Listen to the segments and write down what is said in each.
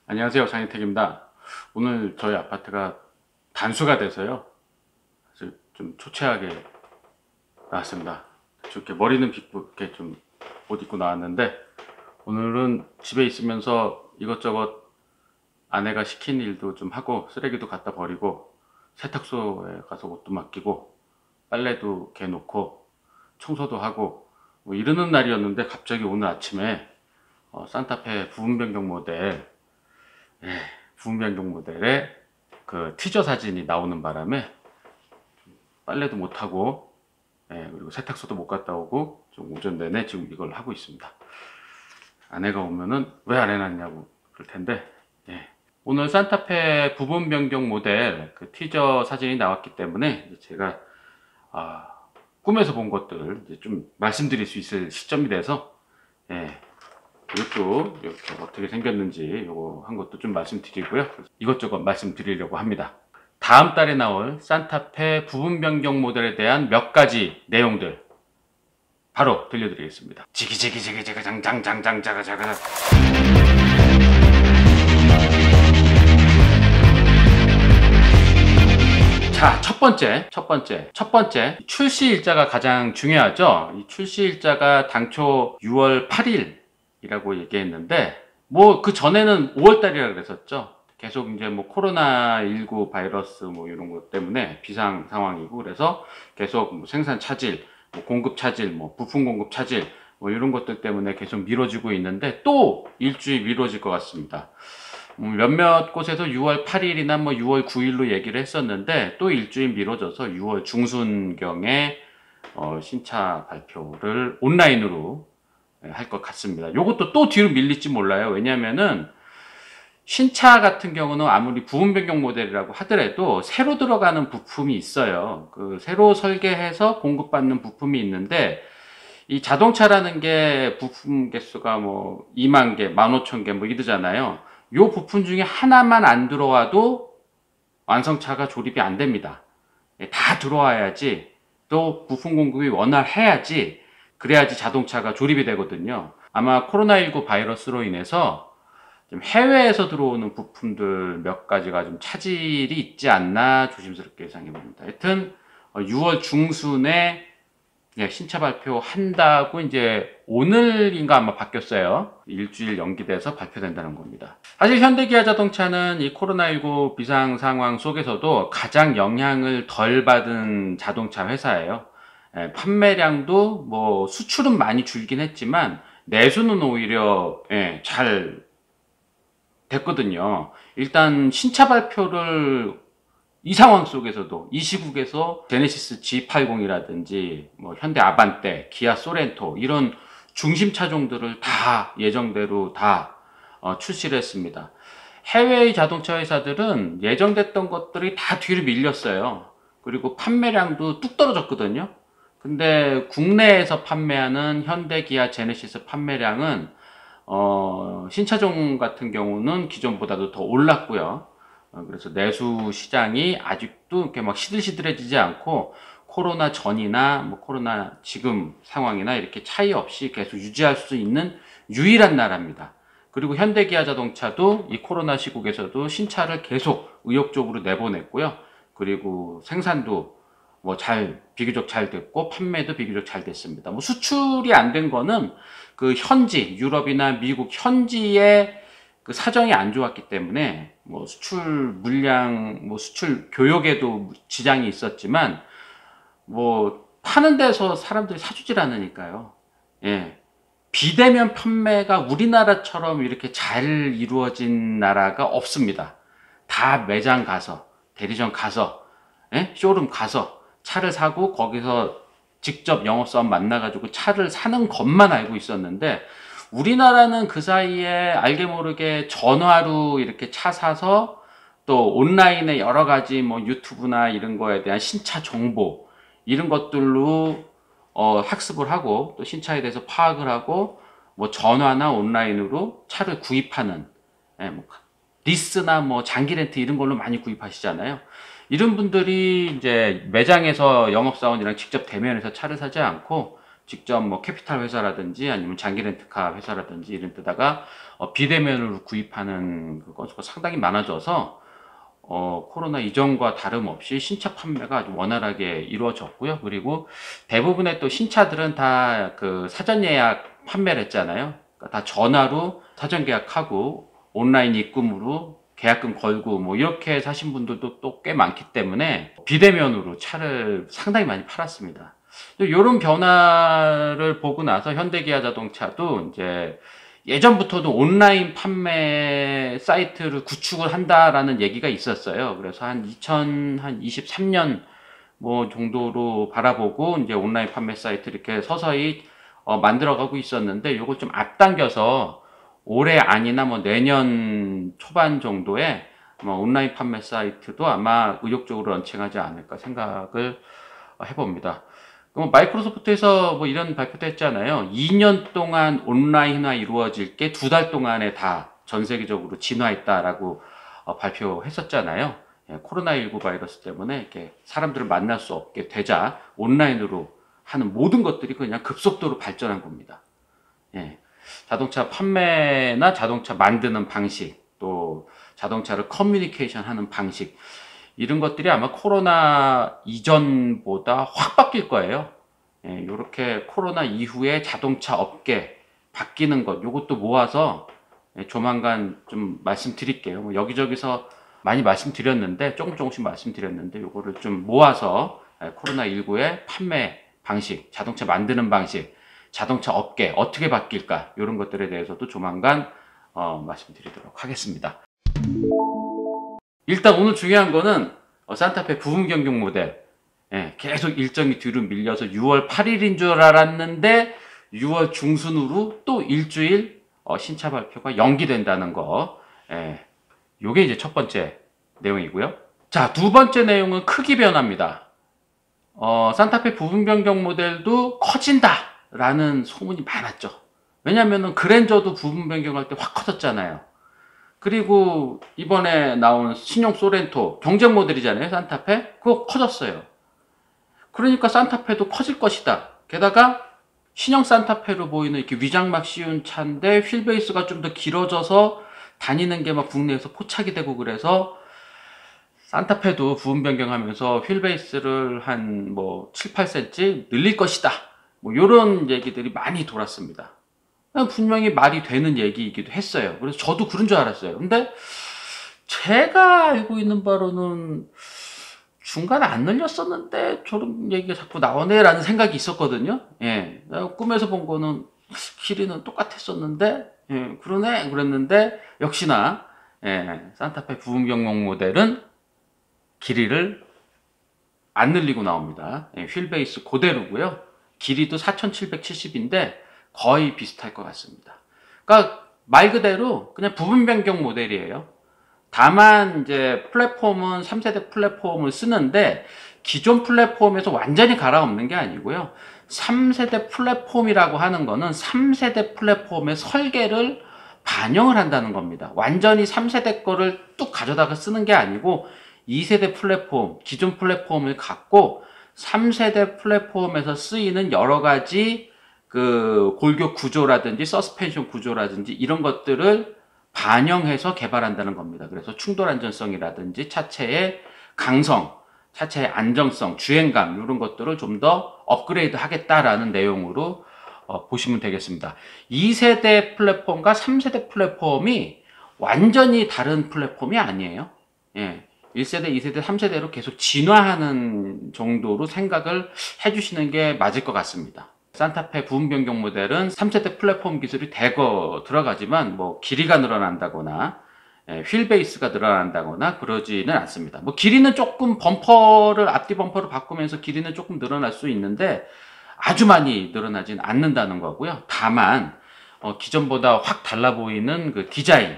안녕하세요, 장혜택입니다. 오늘 저희 아파트가 단수가 돼서요, 아주 좀 초췌하게 나왔습니다. 이렇게 머리는 빗고 이렇게 좀 옷 입고 나왔는데, 오늘은 집에 있으면서 이것저것 아내가 시킨 일도 좀 하고 쓰레기도 갖다 버리고 세탁소에 가서 옷도 맡기고 빨래도 개 놓고 청소도 하고 뭐 이러는 날이었는데, 갑자기 오늘 아침에 산타페 부분 변경 모델, 부분 변경 모델의 그 티저 사진이 나오는 바람에 빨래도 못하고, 그리고 세탁소도 못 갔다 오고 좀 오전 내내 지금 이걸 하고 있습니다. 아내가 오면은 왜 안 해놨냐고 그럴 텐데, 오늘 산타페 부분 변경 모델 그 티저 사진이 나왔기 때문에 제가 꿈에서 본 것들 이제 좀 말씀드릴 수 있을 시점이 돼서, 이것도 이렇게 어떻게 생겼는지 요거 한 것도 좀 말씀드리고요. 이것저것 말씀드리려고 합니다. 다음 달에 나올 산타페 부분 변경 모델에 대한 몇 가지 내용들 바로 들려드리겠습니다. 지기지기지기지기 장장장장자가자가. 자, 첫 번째 출시 일자가 가장 중요하죠. 이 출시 일자가 당초 6월 8일이라고 얘기했는데, 뭐 그 전에는 5월 달이라 그랬었죠. 계속 이제 뭐 코로나19 바이러스 뭐 이런 것 때문에 비상 상황이고, 그래서 계속 뭐 생산 차질, 뭐 공급 차질, 뭐 부품 공급 차질, 뭐 이런 것들 때문에 계속 미뤄지고 있는데, 또 일주일 미뤄질 것 같습니다. 몇몇 곳에서 6월 8일이나 뭐 6월 9일로 얘기를 했었는데, 또 일주일 미뤄져서 6월 중순경에 신차 발표를 온라인으로 할 것 같습니다. 요것도 또 뒤로 밀릴지 몰라요. 왜냐면은 신차 같은 경우는 아무리 부분 변경 모델이라고 하더라도 새로 들어가는 부품이 있어요. 그 새로 설계해서 공급받는 부품이 있는데, 이 자동차라는 게 부품 개수가 뭐 2만 개, 15,000개 뭐 이러잖아요. 요 부품 중에 하나만 안 들어와도 완성차가 조립이 안 됩니다. 다 들어와야지, 또 부품 공급이 원활해야지, 그래야지 자동차가 조립이 되거든요. 아마 코로나19 바이러스로 인해서 좀 해외에서 들어오는 부품들 몇 가지가 좀 차질이 있지 않나 조심스럽게 예상해 봅니다. 하여튼 6월 중순에 신차 발표한다고, 이제 오늘인가 아마 바뀌었어요. 일주일 연기돼서 발표된다는 겁니다. 사실 현대기아자동차는 이 코로나19 비상 상황 속에서도 가장 영향을 덜 받은 자동차 회사예요. 판매량도 뭐 수출은 많이 줄긴 했지만 내수는 오히려 잘 됐거든요. 일단 신차 발표를 이 상황 속에서도 이 시국에서 제네시스 G80이라든지 뭐 현대 아반떼, 기아 소렌토 이런 중심 차종들을 다 예정대로 다 출시를 했습니다. 해외의 자동차 회사들은 예정됐던 것들이 다 뒤로 밀렸어요. 그리고 판매량도 뚝 떨어졌거든요. 근데 국내에서 판매하는 현대, 기아, 제네시스 판매량은 신차종 같은 경우는 기존보다도 더 올랐고요. 그래서 내수 시장이 아직도 이렇게 막 시들시들해지지 않고, 코로나 전이나 뭐 코로나 지금 상황이나 이렇게 차이 없이 계속 유지할 수 있는 유일한 나라입니다. 그리고 현대기아자동차도 이 코로나 시국에서도 신차를 계속 의욕적으로 내보냈고요. 그리고 생산도 뭐 비교적 잘 됐고, 판매도 비교적 잘 됐습니다. 뭐 수출이 안 된 거는 그 현지, 유럽이나 미국 현지의 그 사정이 안 좋았기 때문에, 뭐 수출 물량, 뭐 수출 교역에도 지장이 있었지만, 뭐 파는 데서 사람들이 사주질 않으니까요. 비대면 판매가 우리나라처럼 이렇게 잘 이루어진 나라가 없습니다. 다 매장 가서, 대리점 가서, 쇼룸 가서 차를 사고, 거기서 직접 영업사원 만나가지고 차를 사는 것만 알고 있었는데, 우리나라는 그 사이에 알게 모르게 전화로 이렇게 차 사서, 또 온라인에 여러 가지 뭐 유튜브나 이런 거에 대한 신차 정보 이런 것들로 학습을 하고, 또 신차에 대해서 파악을 하고, 뭐 전화나 온라인으로 차를 구입하는, 뭐 리스나 뭐 장기 렌트 이런 걸로 많이 구입하시잖아요. 이런 분들이 이제 매장에서 영업사원이랑 직접 대면해서 차를 사지 않고 직접 뭐 캐피탈 회사라든지 아니면 장기 렌트카 회사라든지 이런 데다가 비대면으로 구입하는 그 건수가 상당히 많아져서 코로나 이전과 다름없이 신차 판매가 아주 원활하게 이루어졌고요. 그리고 대부분의 또 신차들은 다 그 사전 예약 판매를 했잖아요. 그러니까 다 전화로 사전 계약하고 온라인 입금으로 계약금 걸고 뭐 이렇게 사신 분들도 또 꽤 많기 때문에 비대면으로 차를 상당히 많이 팔았습니다. 이런 변화를 보고 나서 현대기아자동차도 이제 예전부터도 온라인 판매 사이트를 구축을 한다라는 얘기가 있었어요. 그래서 한 2023년 뭐 정도로 바라보고 이제 온라인 판매 사이트 이렇게 서서히 만들어가고 있었는데 이걸 좀 앞당겨서 올해 아니나 뭐 내년 초반 정도에 온라인 판매 사이트도 아마 의욕적으로 런칭하지 않을까 생각을 해봅니다. 마이크로소프트에서 뭐 이런 발표도 했잖아요. 2년 동안 온라인화 이루어질 게 2달 동안에 다 전 세계적으로 진화했다라고 발표했었잖아요. 코로나19 바이러스 때문에 이렇게 사람들을 만날 수 없게 되자 온라인으로 하는 모든 것들이 그냥 급속도로 발전한 겁니다. 자동차 판매나 자동차 만드는 방식, 또 자동차를 커뮤니케이션 하는 방식, 이런 것들이 아마 코로나 이전보다 확 바뀔 거예요. 이렇게 코로나 이후에 자동차 업계 바뀌는 것, 이것도 모아서 조만간 좀 말씀드릴게요. 뭐 여기저기서 많이 말씀드렸는데, 조금씩 말씀드렸는데, 이거를 좀 모아서 코로나19의 판매 방식, 자동차 만드는 방식, 자동차 업계 어떻게 바뀔까, 이런 것들에 대해서도 조만간 말씀드리도록 하겠습니다. 일단 오늘 중요한 거는 산타페 부분 변경 모델, 계속 일정이 뒤로 밀려서 6월 8일인 줄 알았는데 6월 중순으로 또 일주일 신차 발표가 연기된다는 거. 요게 이제 첫 번째 내용이고요. 자, 두 번째 내용은 크기 변화입니다. 산타페 부분 변경 모델도 커진다 라는 소문이 많았죠. 왜냐면은 그랜저도 부분 변경할 때 확 커졌잖아요. 그리고 이번에 나온 신형 소렌토 경쟁 모델이잖아요. 산타페. 그거 커졌어요. 그러니까 산타페도 커질 것이다. 게다가 신형 산타페로 보이는 이렇게 위장막 씌운 차인데 휠베이스가 좀 더 길어져서 다니는 게 막 국내에서 포착이 되고, 그래서 산타페도 부분 변경하면서 휠베이스를 한 뭐 7, 8cm 늘릴 것이다. 뭐 이런 얘기들이 많이 돌았습니다. 분명히 말이 되는 얘기이기도 했어요. 그래서 저도 그런 줄 알았어요. 근데 제가 알고 있는 바로는 중간에 안 늘렸었는데 저런 얘기가 자꾸 나오네 라는 생각이 있었거든요. 꿈에서 본 거는 길이는 똑같았었는데 그러네 그랬는데, 역시나 산타페 부분 변경 모델은 길이를 안 늘리고 나옵니다. 휠베이스 그대로고요. 길이도 4770인데 거의 비슷할 것 같습니다. 그러니까 말 그대로 그냥 부분 변경 모델이에요. 다만 이제 플랫폼은 3세대 플랫폼을 쓰는데 기존 플랫폼에서 완전히 갈아엎는 게 아니고요. 3세대 플랫폼이라고 하는 거는 3세대 플랫폼의 설계를 반영을 한다는 겁니다. 완전히 3세대 거를 뚝 가져다가 쓰는 게 아니고 2세대 플랫폼, 기존 플랫폼을 갖고 3세대 플랫폼에서 쓰이는 여러 가지 그 골격 구조라든지 서스펜션 구조라든지 이런 것들을 반영해서 개발한다는 겁니다. 그래서 충돌 안전성이라든지 차체의 강성, 차체의 안정성, 주행감 이런 것들을 좀 더 업그레이드 하겠다라는 내용으로 보시면 되겠습니다. 2세대 플랫폼과 3세대 플랫폼이 완전히 다른 플랫폼이 아니에요. 1세대, 2세대, 3세대로 계속 진화하는 정도로 생각을 해주시는 게 맞을 것 같습니다. 산타페 부분 변경 모델은 3세대 플랫폼 기술이 대거 들어가지만 뭐 길이가 늘어난다거나 휠베이스가 늘어난다거나 그러지는 않습니다. 뭐 길이는 조금 앞뒤 범퍼를 바꾸면서 길이는 조금 늘어날 수 있는데 아주 많이 늘어나진 않는다는 거고요. 다만 기존보다 확 달라 보이는 그 디자인,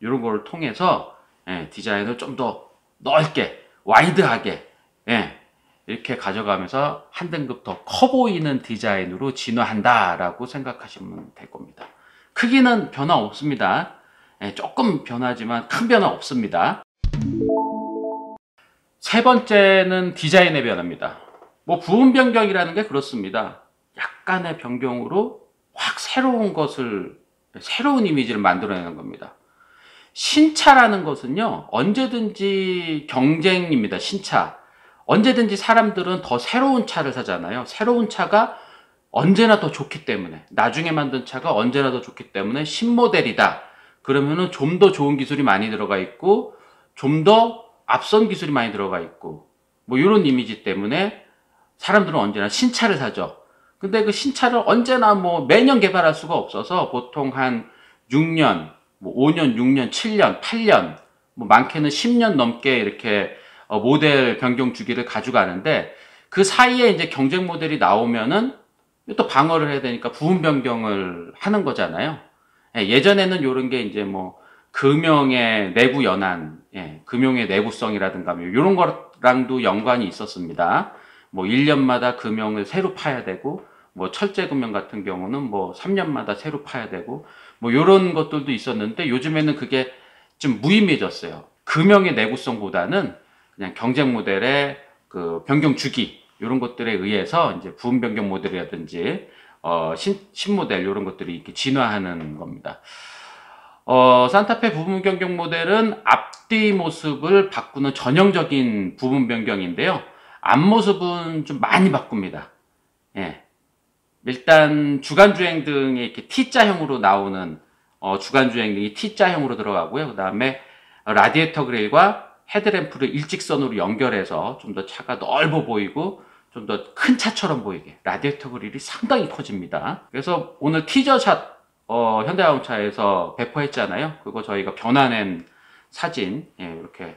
이런 걸 통해서 디자인을 좀 더 넓게 와이드하게 이렇게 가져가면서 한 등급 더 커 보이는 디자인으로 진화한다라고 생각하시면 될 겁니다. 크기는 변화 없습니다. 조금 변하지만 큰 변화 없습니다. 세 번째는 디자인의 변화입니다. 뭐 부분 변경이라는 게 그렇습니다. 약간의 변경으로 확 새로운 이미지를 만들어내는 겁니다. 신차라는 것은요, 언제든지 경쟁입니다. 신차. 언제든지 사람들은 더 새로운 차를 사잖아요. 새로운 차가 언제나 더 좋기 때문에, 나중에 만든 차가 언제나 더 좋기 때문에 신모델이다. 그러면은 좀 더 좋은 기술이 많이 들어가 있고, 좀 더 앞선 기술이 많이 들어가 있고, 뭐 이런 이미지 때문에 사람들은 언제나 신차를 사죠. 근데 그 신차를 언제나 뭐 매년 개발할 수가 없어서 보통 한 6년, 뭐 5년, 6년, 7년, 8년, 뭐 많게는 10년 넘게 이렇게 모델 변경 주기를 가져가는데, 그 사이에 이제 경쟁 모델이 나오면은 또 방어를 해야 되니까 부분 변경을 하는 거잖아요. 예전에는 이런 게 이제 뭐 금형의 내구 연한, 금형의 내구성이라든가 뭐 이런 거랑도 연관이 있었습니다. 뭐 1년마다 금형을 새로 파야 되고, 뭐 철제 금형 같은 경우는 뭐 3년마다 새로 파야 되고, 뭐 이런 것들도 있었는데 요즘에는 그게 좀 무의미해졌어요. 금형의 내구성보다는 그냥 경쟁 모델의 그 변경 주기 이런 것들에 의해서 이제 부분 변경 모델이라든지 신모델 이런 것들이 이렇게 진화하는 겁니다. 산타페 부분 변경 모델은 앞뒤 모습을 바꾸는 전형적인 부분 변경인데요. 앞모습은 좀 많이 바꿉니다. 예. 일단 주간주행 등이 이렇게 T자형으로 나오는 주간주행 등이 T자형으로 들어가고요. 그 다음에 라디에이터 그릴과 헤드램프를 일직선으로 연결해서 좀 더 차가 넓어 보이고 좀 더 큰 차처럼 보이게 라디에이터 그릴이 상당히 커집니다. 그래서 오늘 티저샷 현대자동차에서 배포했잖아요. 그거 저희가 변환한 사진, 이렇게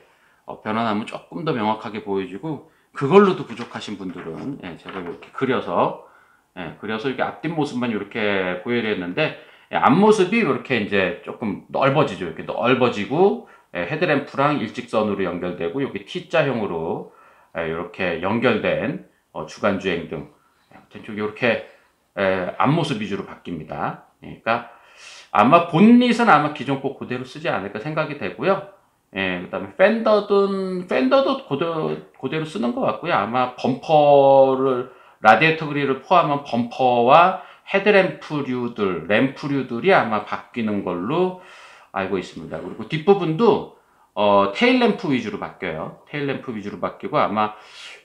변환하면 조금 더 명확하게 보여지고, 그걸로도 부족하신 분들은 제가 이렇게 그려서 이렇게 앞뒷모습만 이렇게 보여드렸는데, 앞모습이 이렇게 이제 조금 넓어지죠. 이렇게 넓어지고, 헤드램프랑 일직선으로 연결되고, 여기 T자형으로 이렇게 연결된 주간주행 등, 이렇게 앞모습 위주로 바뀝니다. 그러니까 아마 본닛은 아마 기존 거 그대로 쓰지 않을까 생각이 되고요. 그 다음에 팬더도 그대로 쓰는 것 같고요. 아마 범퍼를, 라디에이터 그릴을 포함한 범퍼와 헤드램프류들, 램프류들이 아마 바뀌는 걸로 알고 있습니다. 그리고 뒷부분도 테일램프 위주로 바뀌어요. 테일램프 위주로 바뀌고, 아마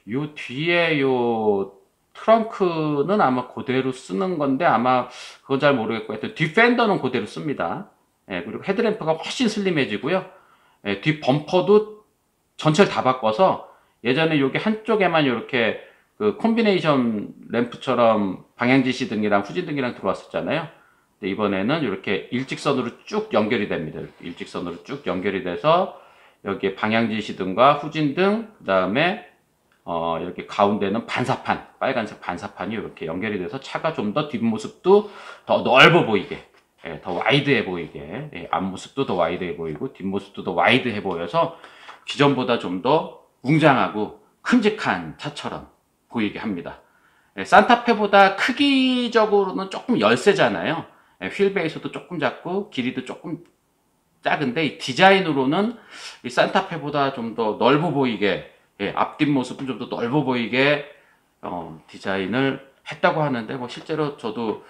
요 뒤에 요 트렁크는 아마 그대로 쓰는 건데, 아마 그건 잘 모르겠고, 하여튼 뒷펜더는 그대로 씁니다. 그리고 헤드램프가 훨씬 슬림해지고요. 뒷 범퍼도 전체를 다 바꿔서, 예전에 여기 한쪽에만 이렇게 그 콤비네이션 램프처럼 방향지시 등이랑 후진 등이랑 들어왔었잖아요. 근데 이번에는 이렇게 일직선으로 쭉 연결이 됩니다. 일직선으로 쭉 연결이 돼서 여기에 방향지시 등과 후진 등, 그 다음에 이렇게 가운데는 반사판, 빨간색 반사판이 이렇게 연결이 돼서 차가 좀 더 뒷모습도 더 넓어 보이게, 더 와이드해 보이게, 앞모습도 더 와이드해 보이고 뒷모습도 더 와이드해 보여서 기존보다 좀 더 웅장하고 큼직한 차처럼 보이게 합니다. 산타페보다 크기적으로는 조금 열세잖아요. 휠베이스도 조금 작고 길이도 조금 작은데, 이 디자인으로는 이 산타페보다 좀 더 넓어 보이게, 앞뒷모습은 좀 더 넓어 보이게 디자인을 했다고 하는데, 뭐 실제로 저도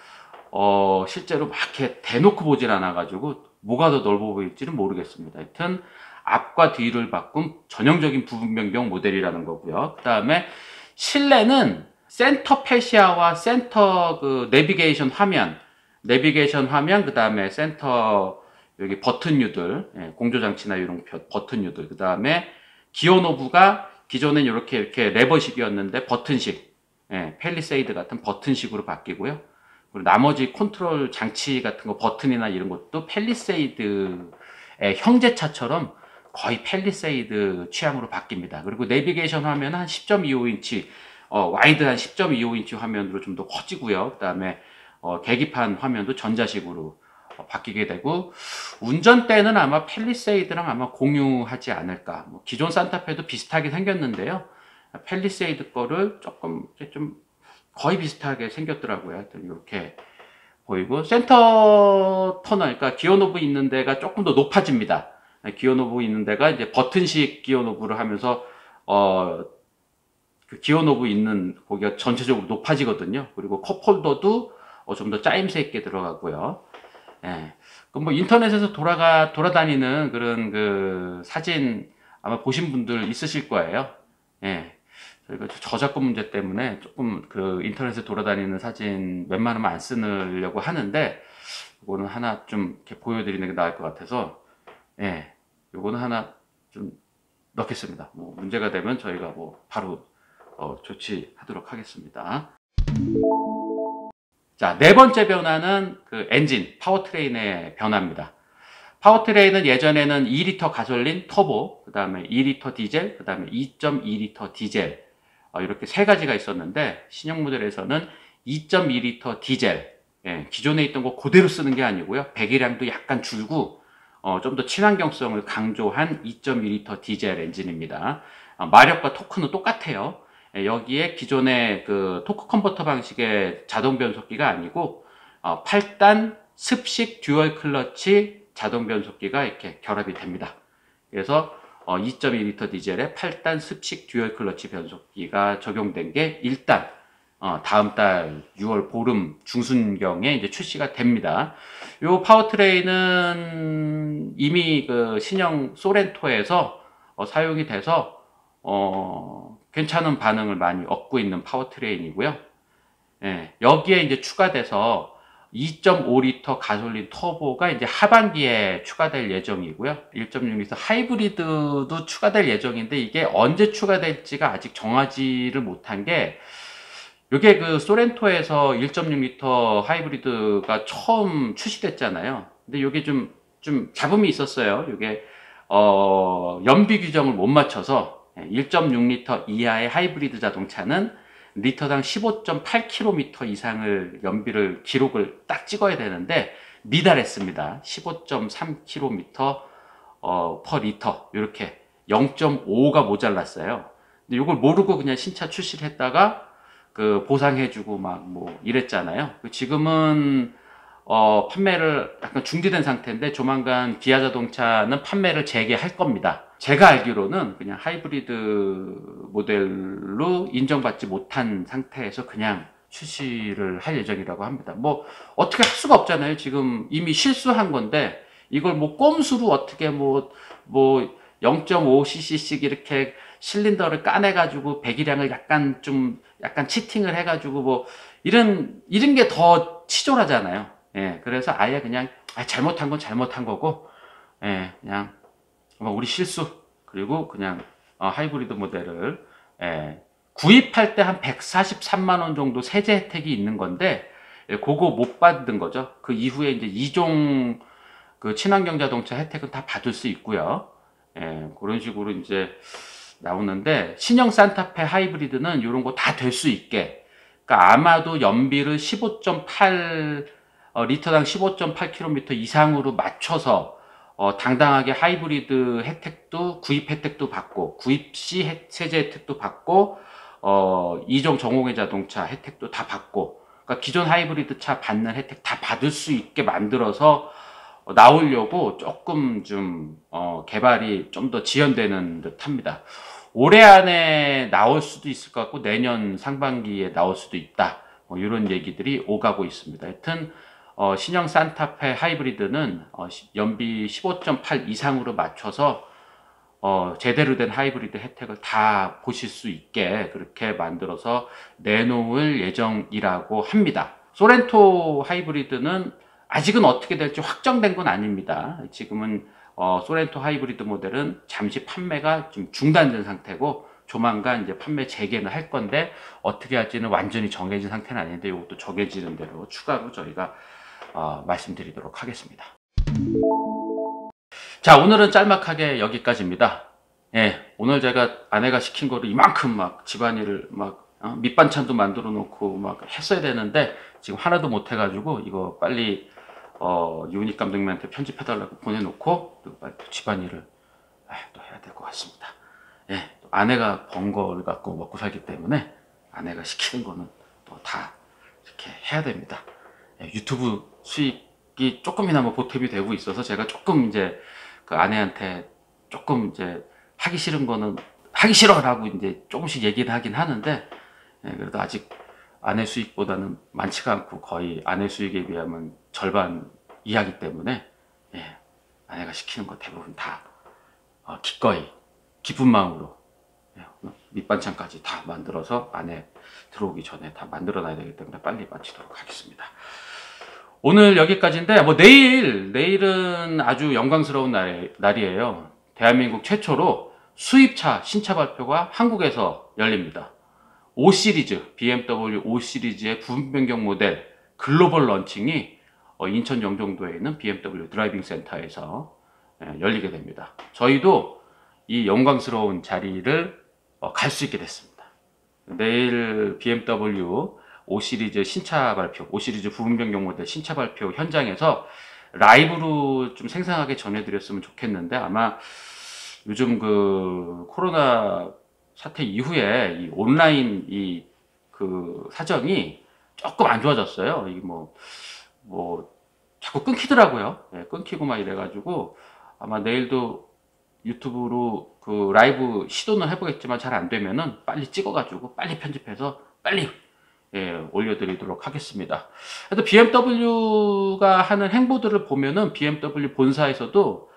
실제로 막 이렇게 대놓고 보질 않아 가지고 뭐가 더 넓어 보일지는 모르겠습니다. 하여튼 앞과 뒤를 바꾼 전형적인 부분 변경 모델이라는 거고요. 그 다음에 실내는 센터 패시아와 센터 그 내비게이션 화면, 그 다음에 센터 여기 버튼류들, 공조장치나 이런 버튼류들, 그 다음에 기어 노브가 기존엔 이렇게 레버식이었는데 버튼식, 펠리세이드 같은 버튼식으로 바뀌고요. 그리고 나머지 컨트롤 장치 같은 거, 버튼이나 이런 것도 펠리세이드의 형제차처럼 거의 펠리세이드 취향으로 바뀝니다. 그리고 내비게이션 화면은 한 10.25인치, 와이드한 10.25인치 화면으로 좀 더 커지고요. 그 다음에 계기판 화면도 전자식으로 바뀌게 되고, 운전대는 아마 펠리세이드랑 아마 공유하지 않을까. 뭐 기존 산타페도 비슷하게 생겼는데요. 펠리세이드 거를 조금 좀 거의 비슷하게 생겼더라고요. 이렇게 보이고, 센터 터널, 그러니까 기어 노브 있는 데가 조금 더 높아집니다. 기어 노브 있는 데가 이제 버튼식 기어 노브를 하면서 그 기어노브 있는 고기가 전체적으로 높아지거든요. 그리고 컵홀더도 좀 더 짜임새 있게 들어가고요. 예. 그럼 뭐 인터넷에서 돌아다니는 그런 그 사진 아마 보신 분들 있으실 거예요. 예. 저희가 저작권 문제 때문에 조금 그 인터넷에 돌아다니는 사진 웬만하면 안 쓰려고 하는데, 이거는 하나 좀 이렇게 보여드리는 게 나을 것 같아서, 예. 요거는 하나 좀 넣겠습니다. 뭐 문제가 되면 저희가 뭐 바로 조치하도록 하겠습니다. 자, 네 번째 변화는 그 엔진, 파워트레인의 변화입니다. 파워트레인은 예전에는 2리터 가솔린 터보, 그 다음에 2리터 디젤, 그 다음에 2.2리터 디젤, 이렇게 세 가지가 있었는데, 신형 모델에서는 2.2리터 디젤, 예, 기존에 있던 거 그대로 쓰는 게 아니고요. 배기량도 약간 줄고 좀 더 친환경성을 강조한 2.2리터 디젤 엔진입니다. 마력과 토크는 똑같아요. 예, 여기에 기존의 그 토크 컨버터 방식의 자동 변속기가 아니고 8단 습식 듀얼 클러치 자동 변속기가 이렇게 결합이 됩니다. 그래서 2.2리터 디젤에 8단 습식 듀얼 클러치 변속기가 적용된 게 일단 다음 달 6월 보름 중순경에 이제 출시가 됩니다. 요 파워트레인은 이미 그 신형 소렌토에서 사용이 돼서 괜찮은 반응을 많이 얻고 있는 파워트레인이고요. 예, 여기에 이제 추가돼서 2.5리터 가솔린 터보가 이제 하반기에 추가될 예정이고요. 1.6리터 하이브리드도 추가될 예정인데, 이게 언제 추가될지가 아직 정하지를 못한 게, 이게 그 소렌토에서 1.6리터 하이브리드가 처음 출시됐잖아요. 근데 이게 좀 잡음이 있었어요. 이게 연비 규정을 못 맞춰서 1.6리터 이하의 하이브리드 자동차는 리터당 15.8km 이상을 연비를 기록을 딱 찍어야 되는데 미달했습니다. 15.3km per 리터, 이렇게 0.5가 모자랐어요. 근데 이걸 모르고 그냥 신차 출시를 했다가 그 보상해주고 막 뭐 이랬잖아요. 지금은 판매를 약간 중지된 상태인데, 조만간 기아 자동차는 판매를 재개할 겁니다. 제가 알기로는 그냥 하이브리드 모델로 인정받지 못한 상태에서 그냥 출시를 할 예정이라고 합니다. 뭐 어떻게 할 수가 없잖아요. 지금 이미 실수한 건데, 이걸 뭐 꼼수로 어떻게 뭐 0.5cc씩 이렇게 실린더를 까내가지고 배기량을 약간 치팅을 해가지고 뭐 이런 게 더 치졸하잖아요. 예, 그래서 아예 그냥 잘못한 건 잘못한 거고, 예, 그냥 우리 실수, 그리고 그냥 하이브리드 모델을 구입할 때 한 143만 원 정도 세제 혜택이 있는 건데, 그거 못 받은 거죠. 그 이후에 이제 2종 그 친환경 자동차 혜택은 다 받을 수 있고요. 그런 식으로 이제 나오는데, 신형 산타페 하이브리드는 이런 거 다 될 수 있게, 그러니까 아마도 연비를 리터당 15.8km 이상으로 맞춰서 당당하게 하이브리드 혜택도, 구입 혜택도 받고, 구입 시 세제 혜택도 받고, 2종 전공의 자동차 혜택도 다 받고, 그러니까 기존 하이브리드 차 받는 혜택 다 받을 수 있게 만들어서 나오려고 조금 좀 개발이 좀 더 지연되는 듯 합니다. 올해 안에 나올 수도 있을 것 같고, 내년 상반기에 나올 수도 있다, 이런 얘기들이 오가고 있습니다. 하여튼 신형 산타페 하이브리드는 연비 15.8 이상으로 맞춰서 제대로 된 하이브리드 혜택을 다 보실 수 있게 그렇게 만들어서 내놓을 예정이라고 합니다. 소렌토 하이브리드는 아직은 어떻게 될지 확정된 건 아닙니다. 지금은 소렌토 하이브리드 모델은 잠시 판매가 좀 중단된 상태고, 조만간 이제 판매 재개는 할 건데, 어떻게 할지는 완전히 정해진 상태는 아닌데, 이것도 정해지는 대로 추가로 저희가 말씀드리도록 하겠습니다. 자, 오늘은 짤막하게 여기까지입니다. 예, 오늘 제가 아내가 시킨 거를 이만큼 막 집안일을 막 밑반찬도 만들어 놓고 막 했어야 되는데, 지금 하나도 못 해가지고 이거 빨리 유은익 감독님한테 편집해달라고 보내놓고, 그리고 빨리 집안일을 또 해야 될 것 같습니다. 예, 아내가 번 거를 갖고 먹고 살기 때문에 아내가 시키는 거는 또 다 이렇게 해야 됩니다. 예, 유튜브 수익이 조금이나마 보탬이 되고 있어서 제가 조금 이제 그 아내한테 조금 이제 하기 싫은 거는 하기 싫어라고 이제 조금씩 얘기는 하긴 하는데, 그래도 아직 아내 수익보다는 많지가 않고 거의 아내 수익에 비하면 절반 이하기 때문에, 아내가 시키는 거 대부분 다 기꺼이 기쁜 마음으로 밑반찬까지 다 만들어서 아내 들어오기 전에 다 만들어 놔야 되기 때문에 빨리 마치도록 하겠습니다. 오늘 여기까지인데, 뭐 내일은 아주 영광스러운 날이에요. 대한민국 최초로 수입차 신차 발표가 한국에서 열립니다. 5시리즈, BMW 5시리즈의 부품 변경 모델 글로벌 런칭이 인천 영종도에 있는 BMW 드라이빙 센터에서 열리게 됩니다. 저희도 이 영광스러운 자리를 갈 수 있게 됐습니다. 내일 BMW 5시리즈 신차 발표, 5시리즈 부품 변경 모델 신차 발표 현장에서 라이브로 좀 생생하게 전해드렸으면 좋겠는데, 아마 요즘 그 코로나 사태 이후에 이 온라인 그 사정이 조금 안 좋아졌어요. 이게 뭐 자꾸 끊기더라고요. 끊기고 막 이래가지고 아마 내일도 유튜브로 그 라이브 시도는 해보겠지만 잘 안 되면은 빨리 찍어가지고 빨리 편집해서 빨리 올려드리도록 하겠습니다. 그래도 BMW가 하는 행보들을 보면은 BMW 본사에서도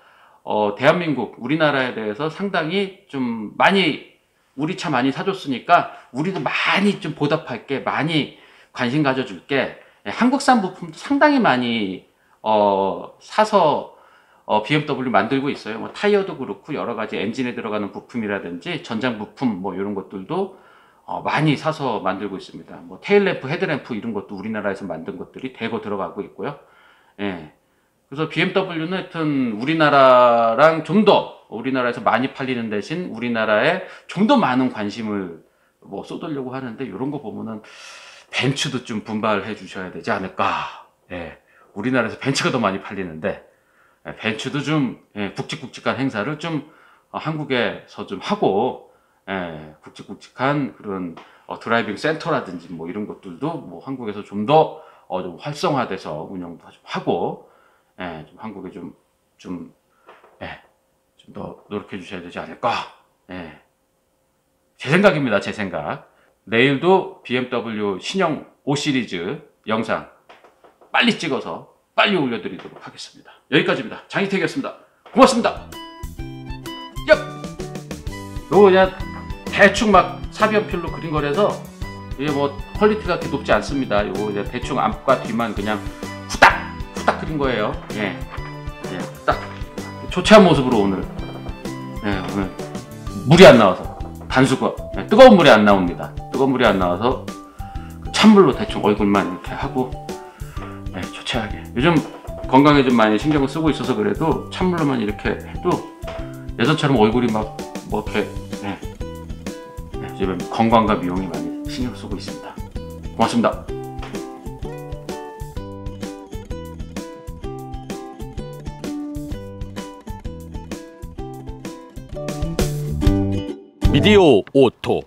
대한민국, 우리나라에 대해서 상당히 좀 많이, 우리 차 많이 사줬으니까 우리도 많이 좀 보답할게, 많이 관심 가져줄게, 한국산 부품도 상당히 많이 사서 BMW 만들고 있어요. 뭐 타이어도 그렇고 여러 가지 엔진에 들어가는 부품이라든지 전장 부품 뭐 이런 것들도 많이 사서 만들고 있습니다. 뭐 테일램프, 헤드램프 이런 것도 우리나라에서 만든 것들이 대거 들어가고 있고요. 그래서 BMW는 하여튼 우리나라랑 좀 더, 우리나라에서 많이 팔리는 대신 우리나라에 좀 더 많은 관심을 뭐 쏟으려고 하는데, 이런 거 보면은 벤츠도 좀 분발해 주셔야 되지 않을까. 우리나라에서 벤츠가 더 많이 팔리는데, 벤츠도 좀 굵직굵직한 행사를 좀 한국에서 좀 하고, 굵직굵직한 그런 드라이빙 센터라든지 뭐 이런 것들도 뭐 한국에서 좀 더 좀 활성화돼서 운영도 좀 하고, 좀 한국에 좀 더 노력해 주셔야 되지 않을까. 제 생각입니다. 제 생각. 내일도 BMW 신형 5시리즈 영상 빨리 찍어서 빨리 올려드리도록 하겠습니다. 여기까지입니다. 장희택이었습니다. 고맙습니다. 요거 그냥 대충 막 사비연필로 그린 거라서 이게 뭐 퀄리티가 그렇게 높지 않습니다. 요거 그냥 대충 앞과 뒤만 그냥 후딱 그린 거예요. 딱 초췌한 모습으로 오늘 물이 안 나와서 단수가 뜨거운 물이 안 나옵니다. 뜨거운 물이 안 나와서 찬물로 대충 얼굴만 이렇게 하고 초췌하게, 요즘 건강에 좀 많이 신경을 쓰고 있어서 그래도 찬물로만 이렇게 해도 예전처럼 얼굴이 막 뭐 이렇게 요즘 건강과 미용에 많이 신경 쓰고 있습니다. 고맙습니다. 미디어 오토